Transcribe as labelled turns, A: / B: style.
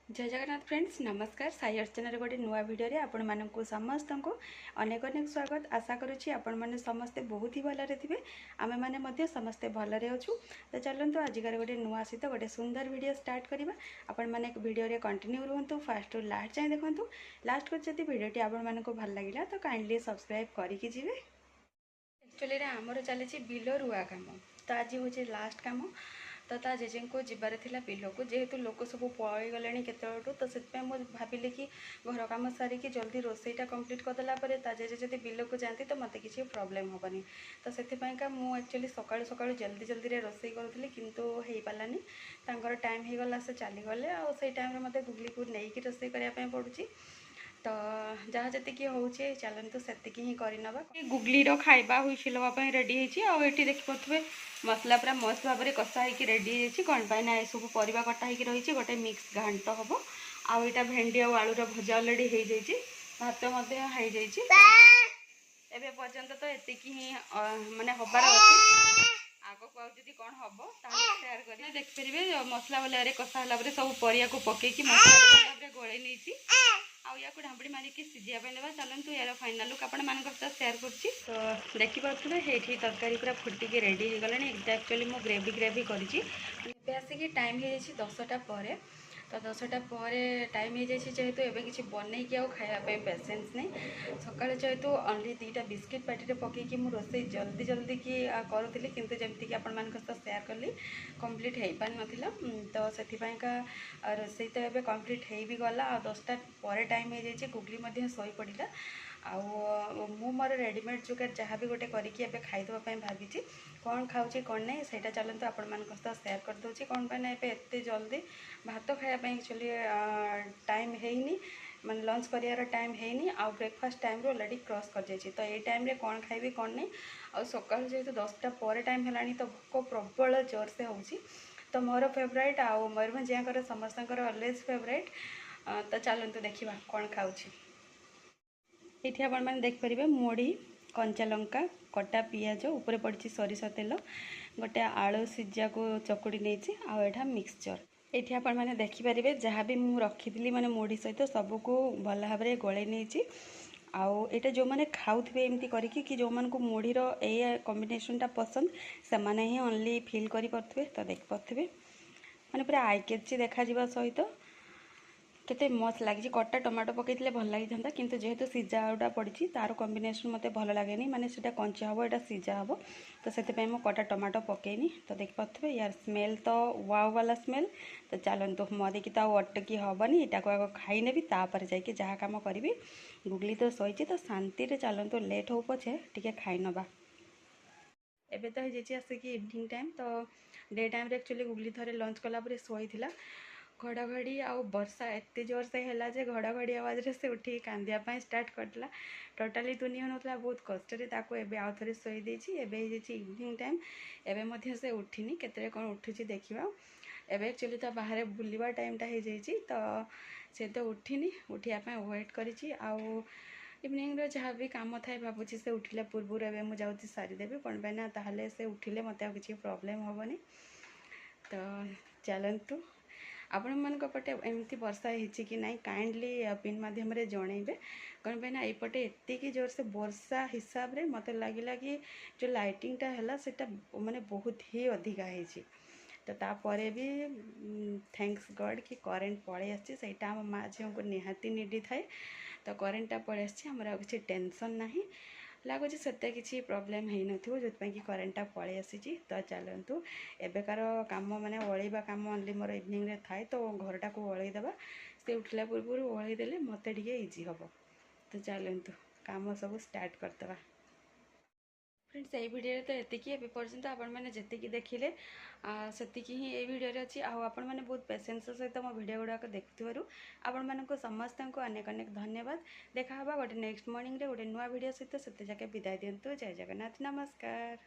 A: जय जगन्नाथ फ्रेंड्स नमस्कार साई अर्चना गोटे नुआ भिडियो आपण मानक समस्त को अनेक अनेक स्वागत आशा करुँची आपण मैंने समस्ते बहुत ही भलरे थे आमे मैंने समस्ते भलरे अच्छू तो चलतु आजिकार गोटे नुआ सहित गोटे सुंदर वीडियो स्टार्ट करवा आपण मैंने वीडियो कंटिन्यू रुहतु फास्ट टू लास्ट जाए देखूँ लास्ट को जब वीडियो आपण मानक भल लगे तो काइंडली सब्सक्राइब करके जी। एक्चुअली आमर चली बिल रुआ कम तो आज हूँ लास्ट कम तो ता जेजे को जीवार थिला बिल को जेहेतु लोक सब पलि गले केतु तो से भाविले कि घर कम सारिकी जल्दी रोसईटा कंप्लीट करदेला ता जेजे जब बिल को जाती तो मत किसी प्रॉब्लम हेनी तो से मुझे एक्चुअली सकाळु सकाळु जल्दी जल्दी रोसई करूली किंतु हो पारानी तांकर टाइम हो गला से चलीगले आ से टाइम मत गुगली को लेकिन रोसई करने पड़ुची तो जहाँ जी हूँ चलतु से ही करनवा गुगली खाइबा हुईसिल रेडी होती देखिपे मसला पूरा मस्त भाव में कषा हो रेडी होती कौन पाई ना सब परिवा कटा हो रही गोटे मिक्स घांट हम आईटा भेंडी और आलूर भजा अलरेडी हो जाए भात हो जाए पर्यंत तो ये ही माने हबार अच्छे आग को आदि कौन हम सेयार कर देखिपारे मसला वाले कषा है सब परिया को पकईकि मसला गोले नहीं या ढांबड़ी मारिकी सीझापी ना चलतु यार फाइनाल लुक आपण मान सहित सेयार कर देखिपे ये तरकारी पूरा फुटिकी रेडी हो गला एक्चुअली मो ग्रेवी करी आसिक टाइम हो 10टा पर तो 10टा पर टाइम हो जाए जेहेतु एवं किसी बनईकि खायापी पेसेंस नहीं सकाଳେ जेहेतु ओनली 2टा बिस्किट पार्टी पकईकि मुझे रोसई जल्दी जल्दी की करूली किंतु जमीक आपण मान सहित सेयार कली कंप्लीट हो पार नाला तो से रोसई तो ये कंप्लीट हो भी गला 10टा पर टाइम हो जाए गुगली शोई पड़ा आउ मोर रेडीमेड जो जहाँ भी गोटे करके खाईदेवाई भावी कौन खाऊँ कौन नहीं से चलते आपण मान सहित सेयार करदे कौन पाई ना एत जल्दी भात खायापी एक्चुअली टाइम है माने लंच कर टाइम है आउ ब्रेकफास्ट टाइम अलरेडी क्रॉस कर जाइए तो ये टाइम रे कौन खाइबी कौन नहीं आ सकाल जेहेतु 10टा पर टाइम है तो भोक प्रबल जोर से होची तो मोर फेवरेट आउ मयूरभंजिया समस्त अलवेज फेवरेट तो चलतु देखा कौन खाऊँ ये आपण मैंने देखिपारे मुढ़ी कंचा लंका कटा पियाज ऊपर पड़ी सरिष तेल गोटे आलू सीझा को चकुड़ी नहीं आटा मिक्सचर ये आपण मैंने देखिपारे जहाँ भी मुझे रखी माने मुढ़ी सहित सबको भल भाव में गोले नहीं आउ ये जो मैंने खाऊे एमती करके जो मन को मुढ़ीर ये कॉम्बिनेशनटा पसंद से मैंने ही ओनली फील करें तो देखिपे मैंने पूरा आई कैची देखा सहित केते मस्त लगी कटा टमाटो पकईले भल लगी था किंतु जेहेतु सीझा गुड़ा पड़ी तार कॉम्बिनेशन मत भल लगे माने सीटा कंचा हम यहाँ सीझा हम तो से कटा टमाटो पकईनी तो देखिपे यार स्मेल तो वाव वाला स्मेल तो चलतु मरिकी तो अटकी हेनी यहाँ को आग खाई नेबी तापर जाकि जहाँ कम करी गुगली तो शोची तो शांति चलतु लेट हो पछे टिके खाई नवा एबे तो हो आसिक इवनिंग टाइम तो डे टाइम एक्चुअली गुगली थरे लंच कलापर शोई घड़घड़ी आउ वर्षा एत जोर से है जे घड़घड़ी आवाज रे से उठी कांदिया स्टार्ट करला टोटाली तुनी होता बहुत कष्ट आउ थे शोई इवनिंग टाइम एवं से उठिनी केते कौन उठुची देखा एवं एक्चुअली तो बाहर बुलवा टाइमटा हो जाए तो से तो उठिनी उठापी वेट करी आउ इवनिंग जहाँ भी कम थाए भावुँ से उठिला पूर्व एवं मुझे सारीदेवी कौन पाई ना ताहले से उठिले मत किसी प्रॉब्लम हेनी तो चलतु आपण मान पटे एमती वर्षा होती कि नहीं काइंडली पिन माध्यम जनइबे कौन पाई ना यपटे एत जोर से वर्षा हिसाब रे मत लगे कि जो लाइटिंगटा है सेटा माने बहुत ही अधिका है तो तापर भी थैंक्स गॉड कि करेन्ट पलि आसटा आम माँ झील को निहाती निडी थाए तो करेन्टा पलि आमर किसी टेंशन ना लगुच से किसी प्रोब्लेम हो नो जो कि करेन्टा पलि आसी तो चलतु एबेकार कम माने ओलैबा कम ओनली मोर इवनिंग थाए तो घरटा को ओलैदेवा से उठला पूर्व ओलैदेले मत इजी हम तो चलतु कम सब स्टार्ट करदे फ्रेंड्स ये वीडियो तो ये पर्यंत आपण मैंने जी देखिले से ही ये वीडियो अच्छी आपण मैंने बहुत पेसेंस सहित मो वीडियो गुड़ाक देखुवर आपण मानक समस्त को अनेक अनेक धन्यवाद देखा गोटे नेक्स्ट मॉर्निंग रे गोटे नुआ वीडियो सहित से जाके विदाय दिंतु जय जगन्नाथ नमस्कार।